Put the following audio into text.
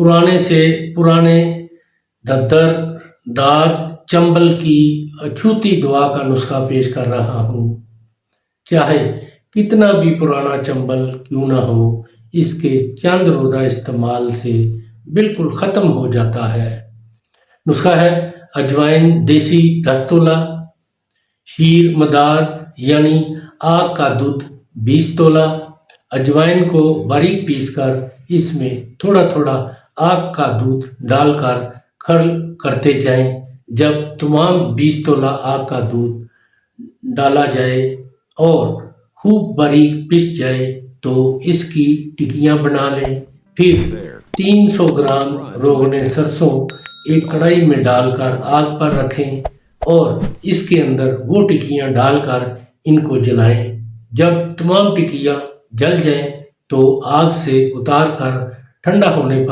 पुराने से पुराने दद्दर, दाद, चंबल की अछूती दवा का नुस्खा पेश कर रहा हूँ। चाहे कितना भी पुराना चंबल क्यों ना हो, इसके चंद रोज़ा इस्तेमाल से बिल्कुल ख़त्म हो जाता है। नुस्खा है अजवाइन देसी 10 तोला, शीर मदार यानी आग का दूध 20 तोला। अजवाइन को बारीक पीसकर इसमें थोड़ा थोड़ा आग का दूध डालकर खर्ल करते जाएं। जब तमाम 20 तोला आग का दूध डाला जाए और खूब बारीक पिस जाए तो इसकी टिक्कियाँ बना लें। फिर 300 ग्राम रोगने सरसों एक कढ़ाई में डालकर आग पर रखें और इसके अंदर वो टिक्कियाँ डालकर इनको जलाएं। जब तमाम टिक्कियाँ जल जाएं तो आग से उतार कर ठंडा होने पर